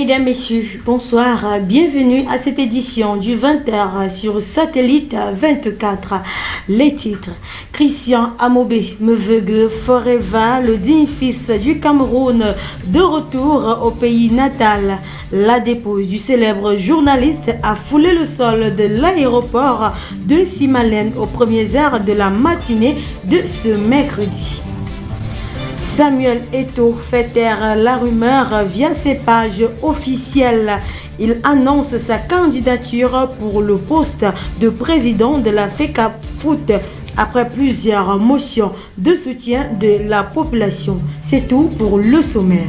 Mesdames, Messieurs, bonsoir. Bienvenue à cette édition du 20h sur Satellite 24. Les titres. Christian Amobé Meveugue Forever, le digne fils du Cameroun, de retour au pays natal. La dépouille du célèbre journaliste a foulé le sol de l'aéroport de Simalène aux premières heures de la matinée de ce mercredi. Samuel Eto'o fait taire la rumeur via ses pages officielles. Il annonce sa candidature pour le poste de président de la FECAFOOT après plusieurs motions de soutien de la population. C'est tout pour le sommaire.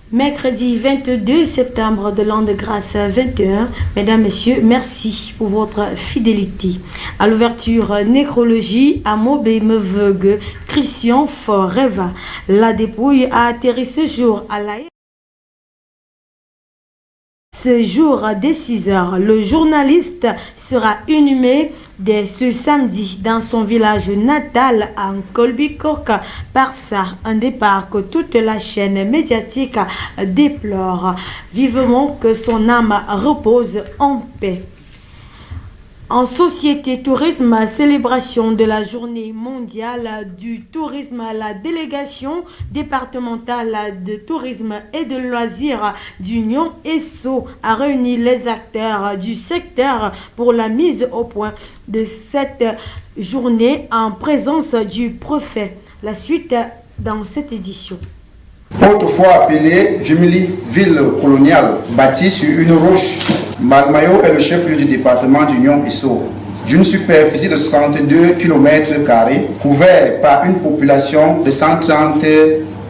Mercredi 22 septembre de l'an de grâce 21. Mesdames, Messieurs, merci pour votre fidélité. À l'ouverture, nécrologie, Amobé Meveugue, Christian Forever. La dépouille a atterri ce jour à l'aéroport. Ce jour, dès 6h, le journaliste sera inhumé dès ce samedi dans son village natal en Kolbikok. Par ça, un départ que toute la chaîne médiatique déplore. Vivement que son âme repose en paix. En société tourisme, célébration de la journée mondiale du tourisme, la délégation départementale de tourisme et de loisirs d'Union ESSO a réuni les acteurs du secteur pour la mise au point de cette journée en présence du préfet. La suite dans cette édition. Autrefois appelée Jumili, ville coloniale, bâtie sur une roche, Mbalmayo est le chef-lieu du département d'Union ESSO, d'une superficie de 62 km², couvert par une population de 130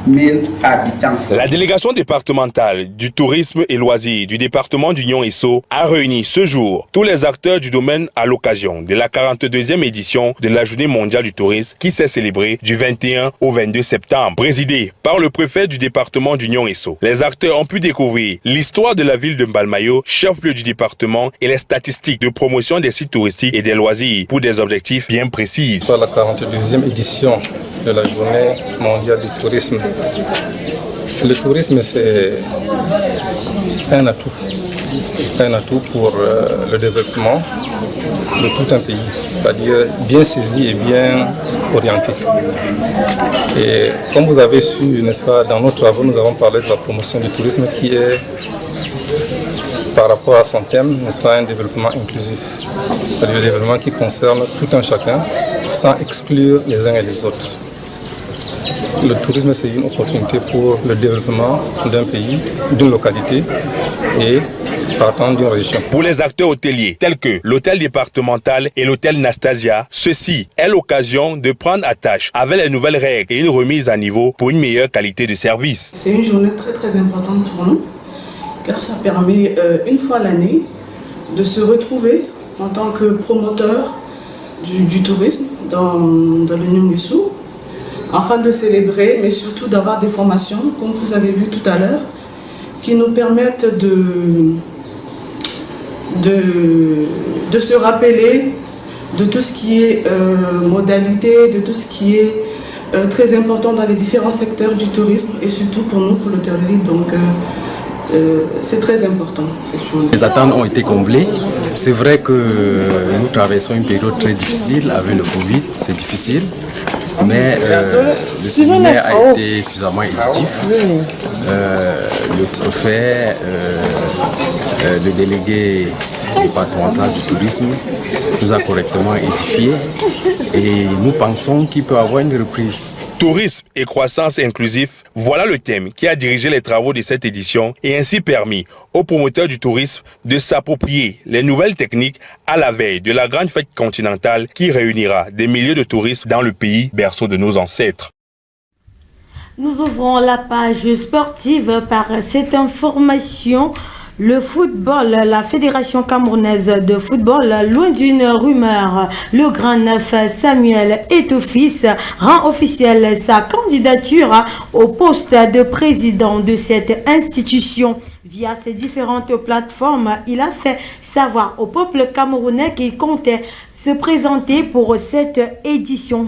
000 habitants. La délégation départementale du tourisme et loisirs du département d'Union ESSO a réuni ce jour tous les acteurs du domaine à l'occasion de la 42e édition de la journée mondiale du tourisme qui s'est célébrée du 21 au 22 septembre. Présidée par le préfet du département d'Union ESSO, les acteurs ont pu découvrir l'histoire de la ville de Mbalmayo, chef-lieu du département, et les statistiques de promotion des sites touristiques et des loisirs pour des objectifs bien précis. Sur la 42e édition de la journée mondiale du tourisme. Le tourisme, c'est un atout pour le développement de tout un pays, c'est-à-dire bien saisi et bien orienté. Et comme vous avez su, n'est-ce pas, dans nos travaux, nous avons parlé de la promotion du tourisme qui est, par rapport à son thème, n'est-ce pas, un développement inclusif, c'est-à-dire un développement qui concerne tout un chacun, sans exclure les uns et les autres. Le tourisme, c'est une opportunité pour le développement d'un pays, d'une localité et partant d'une région. Pour les acteurs hôteliers tels que l'hôtel départemental et l'hôtel Nastasia, ceci est l'occasion de prendre attache avec les nouvelles règles et une remise à niveau pour une meilleure qualité de service. C'est une journée très très importante pour nous car ça permet une fois l'année de se retrouver en tant que promoteur du tourisme dans l'Union ESSO, afin de célébrer, mais surtout d'avoir des formations, comme vous avez vu tout à l'heure, qui nous permettent de se rappeler de tout ce qui est modalité, de tout ce qui est très important dans les différents secteurs du tourisme et surtout pour nous, pour l'hôtellerie. Donc, c'est très important cette journée. Les attentes ont été comblées. C'est vrai que nous traversons une période très difficile avec le Covid, c'est difficile, mais le séminaire a été suffisamment éditif. Le préfet, le délégué départemental du tourisme nous a correctement édifié et nous pensons qu'il peut y avoir une reprise. Tourisme et croissance inclusive, voilà le thème qui a dirigé les travaux de cette édition et ainsi permis aux promoteurs du tourisme de s'approprier les nouvelles techniques à la veille de la grande fête continentale qui réunira des milliers de touristes dans le pays berceau de nos ancêtres. Nous ouvrons la page sportive par cette information. Le football, la Fédération camerounaise de football, loin d'une rumeur, le grand neuf Samuel Eto'o-Fils rend officielle sa candidature au poste de président de cette institution. Via ses différentes plateformes, il a fait savoir au peuple camerounais qu'il comptait se présenter pour cette édition.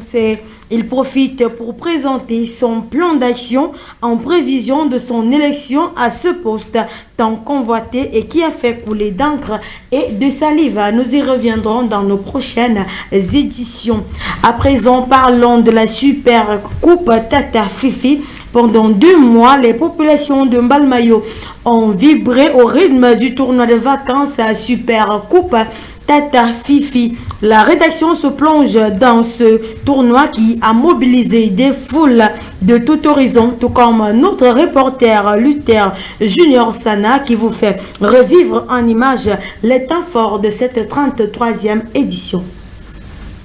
Il profite pour présenter son plan d'action en prévision de son élection à ce poste tant convoité et qui a fait couler d'encre et de salive. Nous y reviendrons dans nos prochaines éditions. À présent, parlons de la Super Coupe Tata Fifi. Pendant 2 mois, les populations de Mbalmayo ont vibré au rythme du tournoi de vacances à Super Coupe Tata Fifi. La rédaction se plonge dans ce tournoi qui a mobilisé des foules de tout horizon, tout comme notre reporter Luther Junior Sana qui vous fait revivre en images les temps forts de cette 33e édition.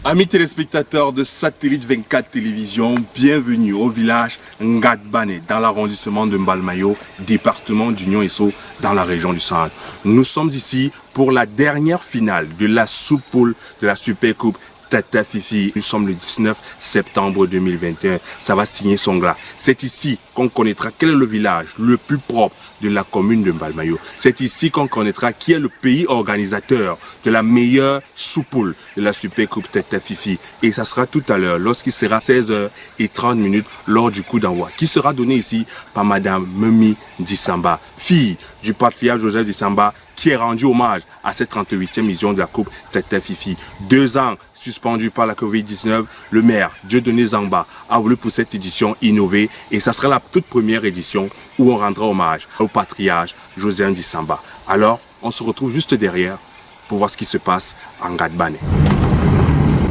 Amis téléspectateurs de Satellite 24 Télévision, bienvenue au village Ngadbane dans l'arrondissement de Mbalmayo, département d'Union Esso dans la région du Centre. Nous sommes ici pour la dernière finale de la sous-poule de la Super Coupe Tata Fifi. Nous sommes le 19 septembre 2021. Ça va signer son glas. C'est ici qu'on connaîtra quel est le village le plus propre de la commune de Mbalmayo. C'est ici qu'on connaîtra qui est le pays organisateur de la meilleure sous-poule de la Super Coupe Tata Fifi. Et ça sera tout à l'heure, lorsqu'il sera 16h30 lors du coup d'envoi, qui sera donné ici par Madame Memi Dissamba, fille du patriarche Joseph Dissamba, qui est rendu hommage à cette 38e édition de la Coupe Tata Fifi. 2 ans suspendu par la Covid-19, le maire Dieudonné Zangba a voulu pour cette édition innover et ça sera la toute première édition où on rendra hommage au patriarche Joseph Dissamba. Alors, on se retrouve juste derrière pour voir ce qui se passe en Ngadbane.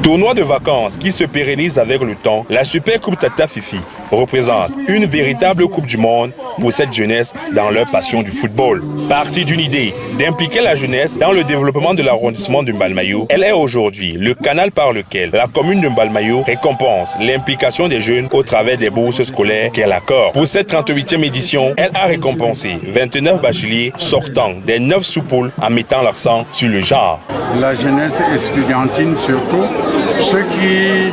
Tournoi de vacances qui se pérennise avec le temps, la Super Coupe Tata Fifi représente une véritable Coupe du Monde pour cette jeunesse dans leur passion du football. Partie d'une idée d'impliquer la jeunesse dans le développement de l'arrondissement de Mbalmayo, elle est aujourd'hui le canal par lequel la commune de Mbalmayo récompense l'implication des jeunes au travers des bourses scolaires qu'elle accorde. Pour cette 38e édition, elle a récompensé 29 bacheliers sortant des 9 sous-poules en mettant l'accent sur le genre. La jeunesse estudiantine surtout, ceux qui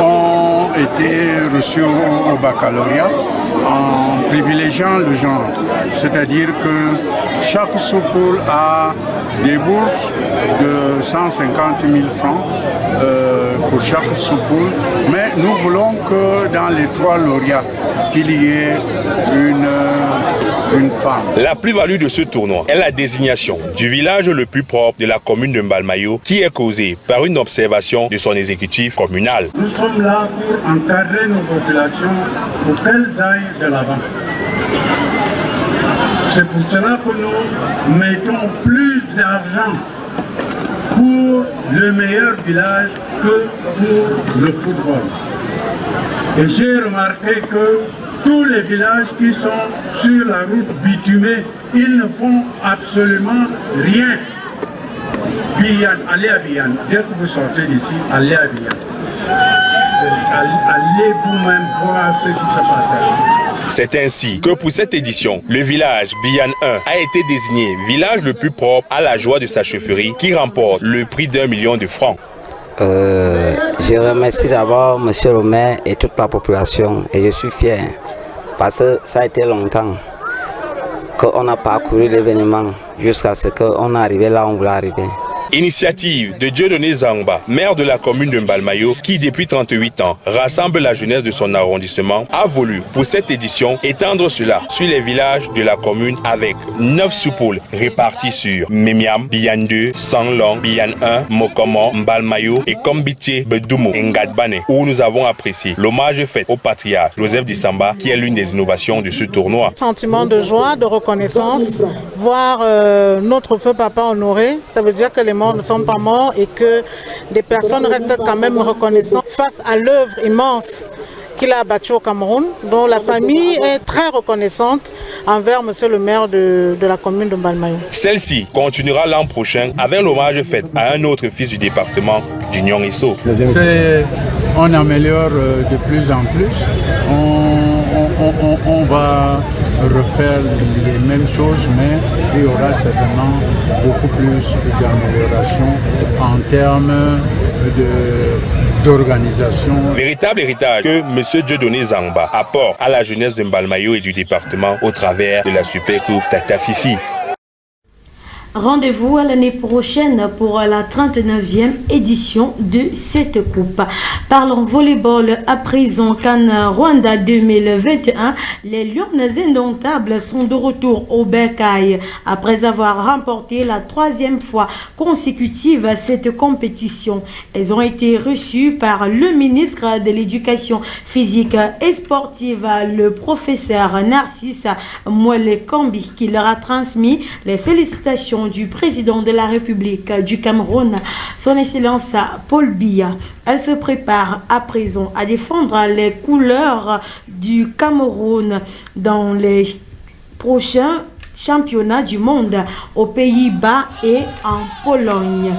ont été reçus au baccalauréat en privilégiant le genre. C'est-à-dire que chaque sous-poule a des bourses de 150 000 francs pour chaque sous-poule. Mais nous voulons que dans les 3 lauréats, qu'il y ait une femme. La plus-value de ce tournoi est la désignation du village le plus propre de la commune de Mbalmayo qui est causée par une observation de son exécutif communal. Nous sommes là pour encadrer nos populations pour qu'elles aillent de l'avant. C'est pour cela que nous mettons plus d'argent pour le meilleur village que pour le football. Et j'ai remarqué que tous les villages qui sont sur la route bitumée, ils ne font absolument rien. Biyan, allez à Biyan. Dès que vous sortez d'ici, allez à Biyan. Allez vous-même voir ce qui se passe. C'est ainsi que pour cette édition, le village Biyan 1 a été désigné village le plus propre à la joie de sa chefferie qui remporte le prix d'1 million de francs. Je remercie d'abord M. le maire et toute la population et je suis fier parce que ça a été longtemps qu'on a parcouru l'événement jusqu'à ce qu'on est arrivé là où on voulait arriver. Initiative de Dieudonné Zangba, maire de la commune de Mbalmayo, qui depuis 38 ans rassemble la jeunesse de son arrondissement, a voulu pour cette édition étendre cela sur les villages de la commune avec 9 sous-poules réparties sur Memiam, Biyan 2, Sanglong, Biyan 1, Mokomo, Mbalmayo et Kombitié, Bedoumo et Ngadbane, où nous avons apprécié l'hommage fait au patriarche Joseph Dissamba, qui est l'une des innovations de ce tournoi. Sentiment de joie, de reconnaissance, voir notre feu papa honoré, ça veut dire que les morts ne sont pas morts et que des personnes restent quand même reconnaissantes face à l'œuvre immense qu'il a abattue au Cameroun, dont la famille est très reconnaissante envers monsieur le maire de la commune de Mbalmayo. Celle-ci continuera l'an prochain avec l'hommage fait à un autre fils du département d'Union Esso. On améliore de plus en plus. On va refaire les mêmes choses, mais il y aura certainement beaucoup plus d'amélioration en termes d'organisation. Véritable héritage que M. Dieudonné Zangba apporte à la jeunesse de Mbalmayo et du département au travers de la Super Coupe Tata Fifi. Rendez-vous à l'année prochaine pour la 39e édition de cette coupe. Parlons volleyball à présent. CAN Rwanda 2021. Les Lions indomptables sont de retour au Bercail après avoir remporté la 3e fois consécutive cette compétition. Elles ont été reçues par le ministre de l'Éducation physique et sportive, le professeur Narcisse Mwelekombi, qui leur a transmis les félicitations du président de la République du Cameroun, son Excellence Paul Biya. Elle se prépare à présent à défendre les couleurs du Cameroun dans les prochains championnats du monde aux Pays-Bas et en Pologne.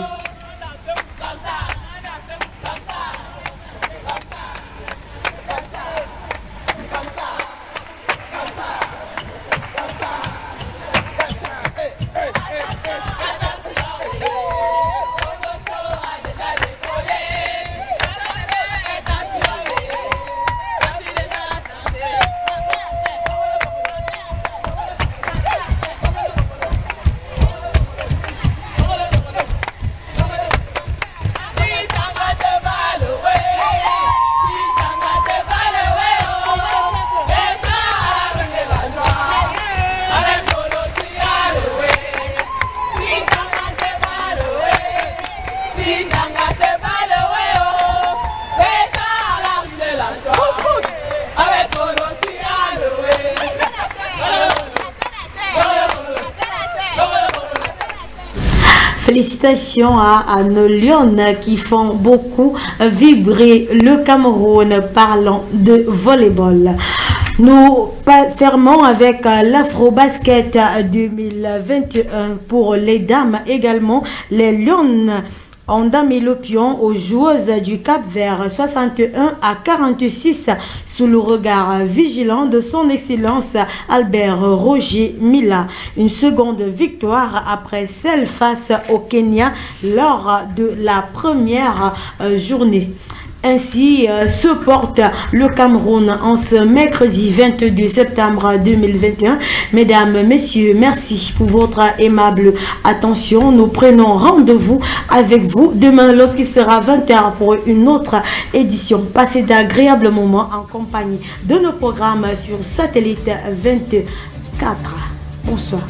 Félicitations à nos Lions qui font beaucoup vibrer le Cameroun parlant de volleyball. Nous fermons avec l'Afro-Basket 2021 pour les dames également. Les Lions ont damé le pion aux joueuses du Cap-Vert 61-46 sous le regard vigilant de son Excellence Albert Roger Mila. Une seconde victoire après celle face au Kenya lors de la première journée. Ainsi se porte le Cameroun en ce mercredi 22 septembre 2021. Mesdames, messieurs, merci pour votre aimable attention. Nous prenons rendez-vous avec vous demain lorsqu'il sera 20h pour une autre édition. Passez d'agréables moments en compagnie de nos programmes sur Satellite 24. Bonsoir.